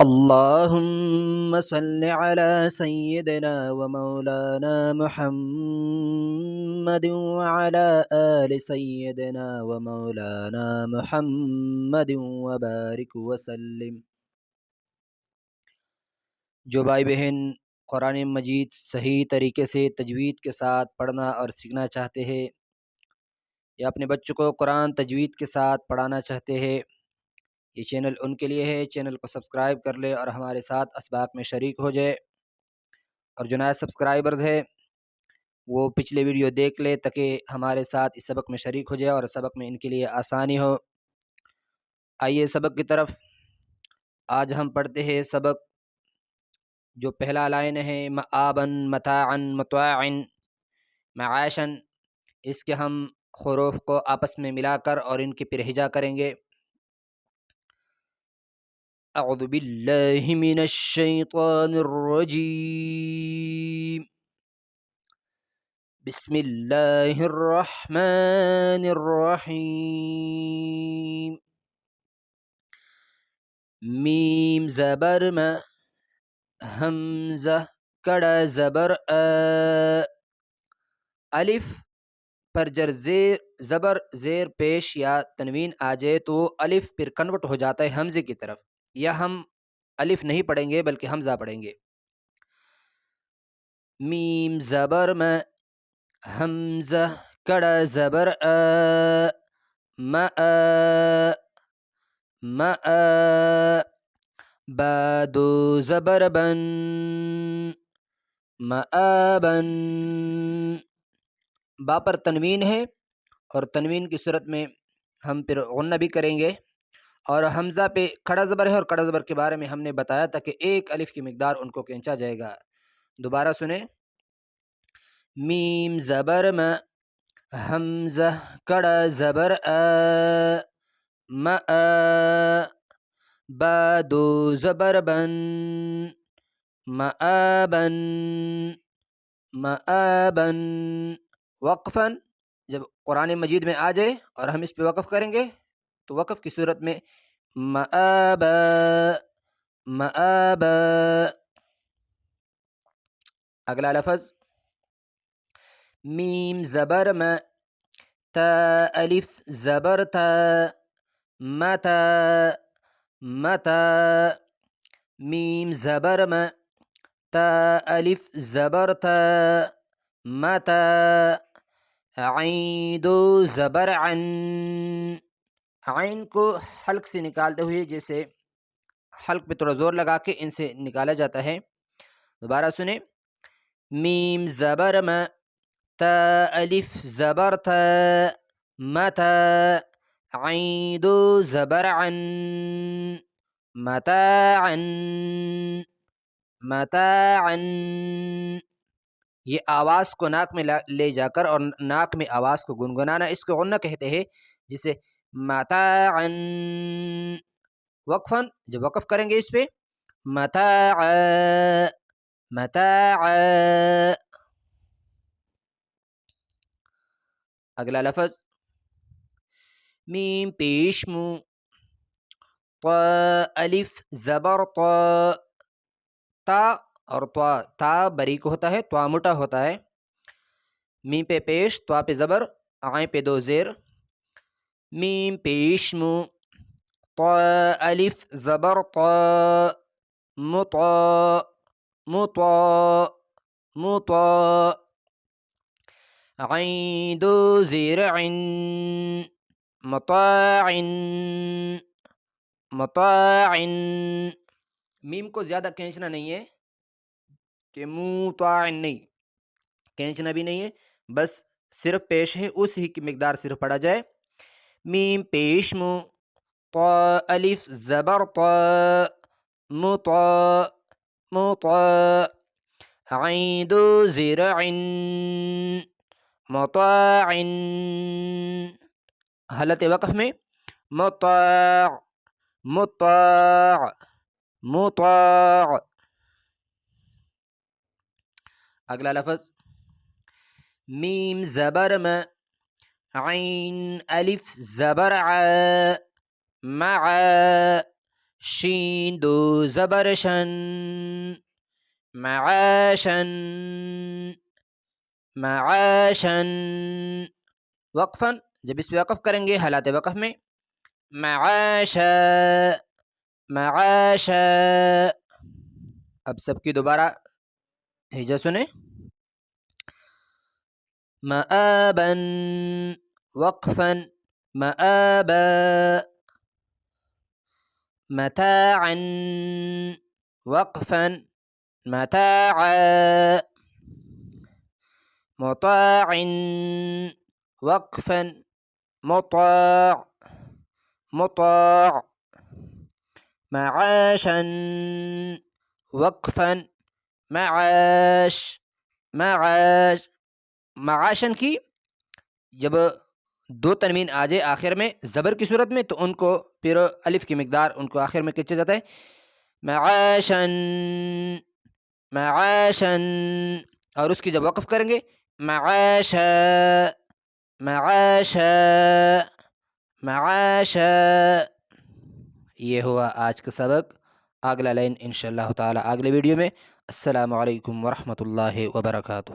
اللهم صل على سيدنا ومولانا محمد وعلى آل سيدنا ومولانا محمد وبارك وسلم۔ جو بھائی بہن قرآن مجید صحیح طریقے سے تجوید کے ساتھ پڑھنا اور سیکھنا چاہتے ہیں یا اپنے بچوں کو قرآن تجوید کے ساتھ پڑھانا چاہتے ہیں، یہ چینل ان کے لیے ہے۔ چینل کو سبسکرائب کر لے اور ہمارے ساتھ اسباق میں شریک ہو جائے، اور جو نئے سبسکرائبرز ہے وہ پچھلے ویڈیو دیکھ لے تاکہ ہمارے ساتھ اس سبق میں شریک ہو جائے اور سبق میں ان کے لیے آسانی ہو۔ آئیے سبق کی طرف۔ آج ہم پڑھتے ہیں سبق جو پہلا لائن ہے مآبن متاعن متواعن معاشن، اس کے ہم حروف کو آپس میں ملا کر اور ان کی پھر ہجا کریں گے۔ اعوذ باللہ من الشیطان الرجیم، بسم اللہ الرحمن الرحیم۔ میم زبر م، حمزہ کڑا زبر الف پر زبر زیر پیش یا تنوین آ جائے تو الف پھر کنورٹ ہو جاتا ہے حمزے کی طرف، یا ہم الف نہیں پڑھیں گے بلکہ حمزہ پڑھیں گے۔ میم زبر م، حمزہ کڑا زبر با دو زبر بن مآبن، با پر تنوین ہے اور تنوین کی صورت میں ہم پھر غنہ بھی کریں گے، اور حمزہ پہ کھڑا زبر ہے، اور کھڑا زبر کے بارے میں ہم نے بتایا تھا کہ ایک الف کی مقدار ان کو کھینچا جائے گا۔ دوبارہ سنیں، میم زبر م، حمزہ کڑا زبر با دو زبر بن مآبن مآبن، وقفاً جب قرآن مجید میں آ جائے اور ہم اس پہ وقف کریں گے تو وقف کی صورت میں مآبا مآبا۔ اگلا لفظ میم زبر م، تا الف زبر تا متا متا، میم زبر م، تا الف زبر تا متا، عین دو زبر عن، عین کو حلق سے نکالتے ہوئے جیسے حلق پہ تھوڑا زور لگا کے ان سے نکالا جاتا ہے۔ دوبارہ سنیں، میم زبر م، تا الف زبر تا متا، عین دو زبر عن متاعا متاعا، یہ آواز کو ناک میں لے جا کر اور ناک میں آواز کو گنگنانا، اس کو غنہ کہتے ہیں، جسے متاعا، وقفاً جب وقف کریں گے اس پہ متاعا متاعا۔ اگلا لفظ میم پیش مو، طا الف زبر طا، تا اور تا باریک ہوتا ہے، طا موٹا ہوتا ہے، میم پہ پیش، طا پہ زبر، عین پہ دو زیر، میم پیش مو، طا الف زبر طا مطا مطا مطا، عین دو زیر عن مطاع مطاع، میم کو زیادہ کھینچنا نہیں ہے کہ مطاع نہیں، کھینچنا بھی نہیں ہے، بس صرف پیش ہے اس ہی کی مقدار صرف پڑھا جائے۔ میم پیش مو، طا الف زبر طا مطا مطا، عین دو زیر عن مطاع، حالت وقف میں مطاع مطاع مطاع۔ اگلا لفظ میم زبر م، عین الف زبر ع مع، شین دو زبر شن، معاشن، معاشن. وقفاً، جب اس پہ وقف کریں گے حالات وقف میں، معاشا، معاشا. اب سب کی دوبارہ ہجا سنیں. مآبا، وقفاً، مآبا. متاعا، وقفاً، متاعا. مطاع، وقفاً، مطاع، مطاع. معاشا، وقفاً، معاش، معاش. معاشن کی جب دو تنوین آ جائے آخر میں زبر کی صورت میں، تو ان کو پھر الف کی مقدار ان کو آخر میں کیا جاتا ہے، معاشن، معاشن. اور اس کی جب وقف کریں گے، معاشا، معاشا، معاشا. یہ ہوا آج کا سبق. اگلا لائن انشاءاللہ تعالی اگلے ویڈیو میں. السلام علیکم ورحمۃ اللہ وبرکاتہ.